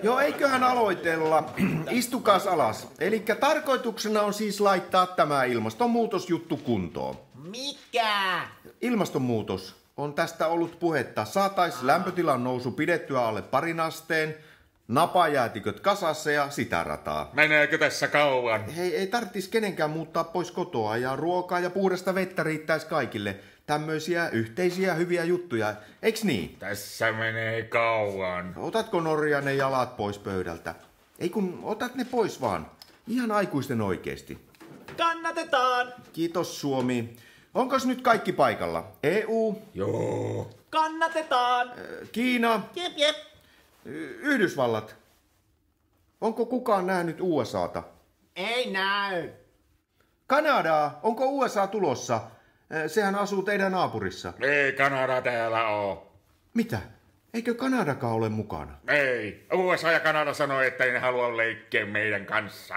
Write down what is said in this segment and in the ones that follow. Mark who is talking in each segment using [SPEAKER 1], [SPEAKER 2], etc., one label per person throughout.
[SPEAKER 1] Joo, eiköhän aloitella. Istukaas alas. Elikkä tarkoituksena on siis laittaa tämä ilmastonmuutosjuttu kuntoon.
[SPEAKER 2] Mikä?
[SPEAKER 1] Ilmastonmuutos. On tästä ollut puhetta. Saatais lämpötilan nousu pidettyä alle 2 asteen, napajäätiköt kasassa ja sitä rataa.
[SPEAKER 3] Meneekö tässä kauan?
[SPEAKER 1] Hei, ei tarvitsisi kenenkään muuttaa pois kotoa ja ruokaa ja puhdasta vettä riittäisi kaikille. Tämmöisiä yhteisiä hyviä juttuja, eiks niin?
[SPEAKER 3] Tässä menee kauan.
[SPEAKER 1] Otatko Norja ne jalat pois pöydältä? Ei kun otat ne pois vaan. Ihan aikuisten oikeesti.
[SPEAKER 2] Kannatetaan!
[SPEAKER 1] Kiitos Suomi. Onkos nyt kaikki paikalla? EU?
[SPEAKER 3] Joo.
[SPEAKER 2] Kannatetaan!
[SPEAKER 1] Kiina?
[SPEAKER 2] Jep.
[SPEAKER 1] Yhdysvallat? Onko kukaan nähnyt USAta?
[SPEAKER 2] Ei näy.
[SPEAKER 1] Kanadaa? Onko USA tulossa? Sehän asuu teidän naapurissa.
[SPEAKER 3] Ei Kanada täällä oo.
[SPEAKER 1] Mitä? Eikö Kanadakaan ole mukana?
[SPEAKER 3] Ei. USA ja Kanada sanoi, että ei ne halua leikkiä meidän kanssa.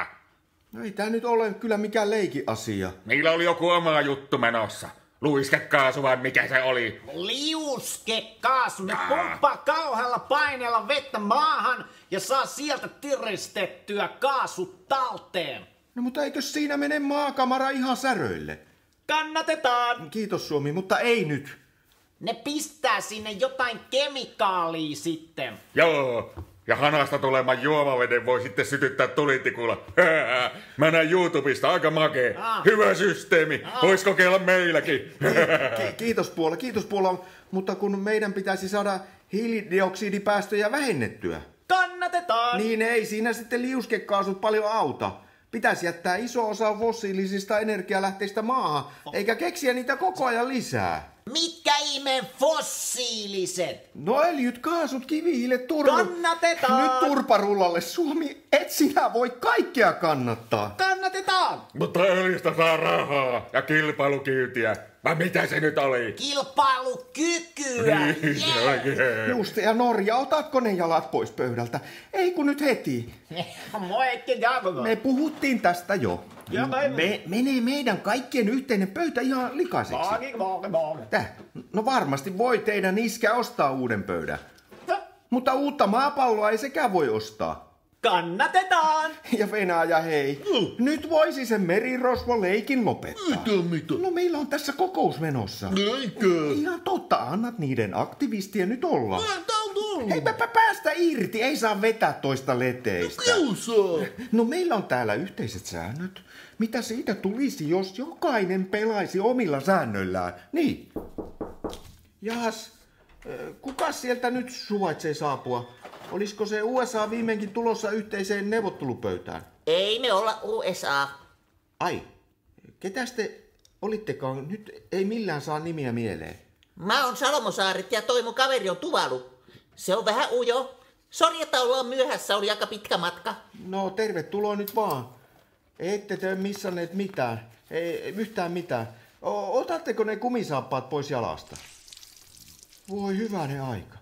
[SPEAKER 1] No ei tää nyt ole kyllä mikään leikiasia.
[SPEAKER 3] Niillä oli joku oma juttu menossa. Luiskekaasu vai mikä se oli?
[SPEAKER 2] Liuskekaasu. Ne pumppaa kauhealla paineella vettä maahan ja saa sieltä tiristettyä kaasut talteen.
[SPEAKER 1] No mutta eikö siinä mene maakamara ihan säröille?
[SPEAKER 2] Kannatetaan!
[SPEAKER 1] Kiitos Suomi, mutta ei nyt.
[SPEAKER 2] Ne pistää sinne jotain kemikaalia sitten.
[SPEAKER 3] Joo. Ja hanasta tuleman juomaveden voi sitten sytyttää tulitikulla. Mä näin YouTubesta, aika makee. Hyvä systeemi. Vois kokeilla meilläkin.
[SPEAKER 1] Kiitos Puola. Mutta kun meidän pitäisi saada hiilidioksidipäästöjä vähennettyä.
[SPEAKER 2] Kannatetaan!
[SPEAKER 1] Niin ei siinä sitten liuskekaasut paljon auta. Pitäisi jättää iso osa fossiilisista energialähteistä maahan, eikä keksiä niitä koko ajan lisää.
[SPEAKER 2] Mitkä ihmeen fossiiliset?
[SPEAKER 1] No öljyt, kaasut, kivihiilet,
[SPEAKER 2] Kannatetaan!
[SPEAKER 1] Nyt turparullalle, Suomi, et sinä voi kaikkea kannattaa.
[SPEAKER 2] Kannatetaan!
[SPEAKER 3] Mutta öljystä saa rahaa ja kilpailukyytiä. Vai mitä se nyt oli?
[SPEAKER 2] Kilpailukykyä!
[SPEAKER 1] Just, ja Norja, otatko ne jalat pois pöydältä? Ei kun nyt heti. Me puhuttiin tästä jo. Menee meidän kaikkien yhteinen pöytä ihan likaiseksi. Täh? No varmasti voi teidän iskä ostaa uuden pöydän. Mutta uutta maapalloa ei sekään voi ostaa.
[SPEAKER 2] Kannatetaan!
[SPEAKER 1] Ja Venäjä, hei. Nyt voisi sen merirosvoleikin lopettaa.
[SPEAKER 4] Mitä?
[SPEAKER 1] No meillä on tässä kokous menossa.
[SPEAKER 4] Eikö?
[SPEAKER 1] Ihan totta, annat niiden aktivistien nyt olla.
[SPEAKER 4] Ei
[SPEAKER 1] Hei, päästä irti, ei saa vetää toista leteistä.
[SPEAKER 4] kiusaa.
[SPEAKER 1] No meillä on täällä yhteiset säännöt. Mitä siitä tulisi, jos jokainen pelaisi omilla säännöillään? Niin. Jahas, kuka sieltä nyt suvaitsee saapua? Olisiko se USA viimeinkin tulossa yhteiseen neuvottelupöytään?
[SPEAKER 5] Ei me olla USA.
[SPEAKER 1] Ai, ketäs te olittekaan? Nyt ei millään saa nimiä mieleen.
[SPEAKER 5] Mä oon Salomosaaret ja toi mun kaveri on Tuvalu. Se on vähän ujo. Sori, että ollaan myöhässä, oli aika pitkä matka.
[SPEAKER 1] No tervetuloa nyt vaan. Ette te missanneet mitään. Ei yhtään mitään. Otatteko ne kumisaappaat pois jalasta? Voi hyvänen aika.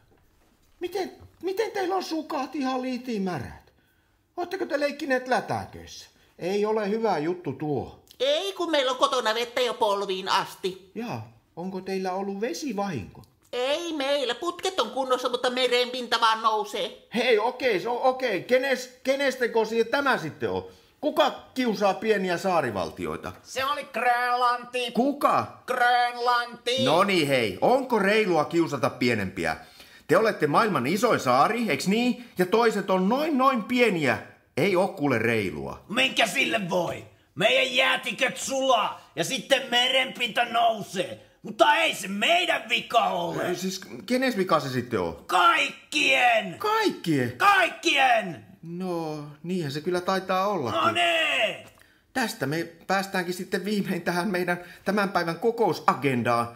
[SPEAKER 1] Miten teillä on sukat ihan liitimärät? Ootteko te leikkineet lätäköissä? Ei ole hyvä juttu tuo.
[SPEAKER 5] Ei, kun meillä on kotona vettä jo polviin asti.
[SPEAKER 1] Jaa, onko teillä ollut vesivahinko?
[SPEAKER 5] Ei meillä, putket on kunnossa, mutta merenpinta vaan nousee.
[SPEAKER 1] Hei, okei. Kenesteko tämä sitten on? Kuka kiusaa pieniä saarivaltioita?
[SPEAKER 2] Se oli Grönlanti.
[SPEAKER 1] Kuka?
[SPEAKER 2] Grönlanti.
[SPEAKER 1] No niin hei, onko reilua kiusata pienempiä? Te olette maailman isoin saari, eiks niin? Ja toiset on noin pieniä. Ei oo kuule reilua.
[SPEAKER 2] Minkä sille voi? Meidän jäätiköt sulaa ja sitten merenpinta nousee. Mutta ei se meidän vika ole.
[SPEAKER 1] Siis kenes vika se sitten on?
[SPEAKER 2] Kaikkien! Kaikkien!
[SPEAKER 1] No, niinhän se kyllä taitaa ollakin.
[SPEAKER 2] No niin!
[SPEAKER 1] Tästä me päästäänkin sitten viimein tähän meidän tämän päivän kokousagendaan.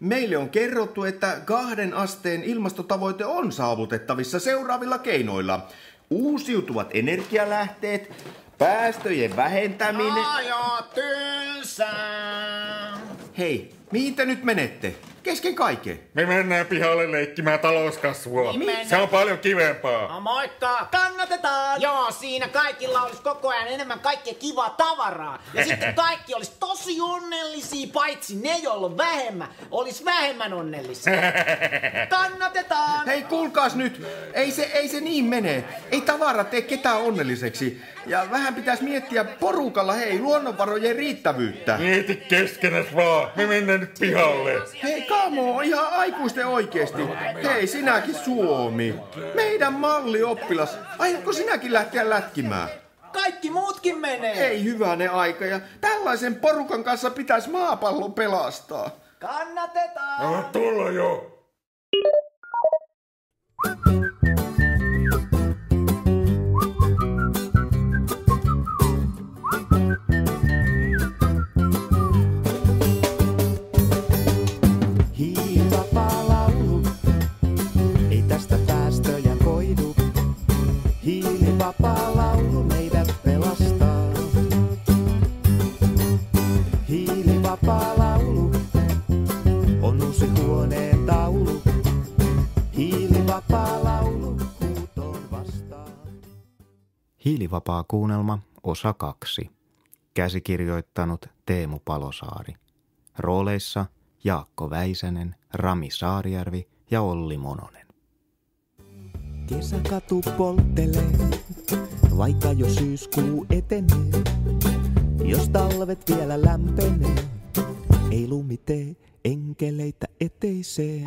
[SPEAKER 1] Meille on kerrottu, että 2 asteen ilmastotavoite on saavutettavissa seuraavilla keinoilla. Uusiutuvat energialähteet, päästöjen vähentäminen...
[SPEAKER 2] Ajo tylsää!
[SPEAKER 1] Hei, mihin te nyt menette? kesken kaiken.
[SPEAKER 3] Me mennään pihalle leikkimään talouskasvua. Se on paljon kivempaa.
[SPEAKER 2] No moikka!
[SPEAKER 5] Kannatetaan!
[SPEAKER 2] Joo, siinä kaikilla olisi koko ajan enemmän kaikkea kivaa tavaraa. Ja sitten kaikki olisi tosi onnellisia, paitsi ne, joilla on vähemmän, olisi vähemmän onnellisia.
[SPEAKER 5] Kannatetaan!
[SPEAKER 1] Hei, kuulkaas nyt. Ei se niin mene. Ei tavara tee ketään onnelliseksi. Ja vähän pitäisi miettiä porukalla, luonnonvarojen riittävyyttä.
[SPEAKER 3] Mieti keskenäs vaan. Me mennään nyt pihalle.
[SPEAKER 1] Hei, kamo, ihan aikuisten oikeesti. Hei, sinäkin Suomi. Meidän mallioppilas. Aiotko sinäkin lähteä lätkimään?
[SPEAKER 5] Kaikki muutkin menee.
[SPEAKER 1] Ei hyvänen aika, ja tällaisen porukan kanssa pitäisi maapallo pelastaa.
[SPEAKER 5] Kannatetaan!
[SPEAKER 3] No, tulla jo.
[SPEAKER 4] Hiilivapaa laulu, ei tästä päästöjä koidu. Hiilivapaa laulu meidät pelastaa. Hiilivapaa laulu on uusi huoneen taulu. Hiilivapaa laulu huutoon vastaa.
[SPEAKER 6] Hiilivapaa kuunnelma osa 2. Käsikirjoittanut Teemu Palosaari. Rooleissa Jaakko Väisänen, Rami Saarijärvi ja Olli Mononen.
[SPEAKER 4] Kesäkatu polttelee, vaikka jo syyskuu etenee. Jos talvet vielä lämpenee, ei lumi tee enkeleitä eteiseen.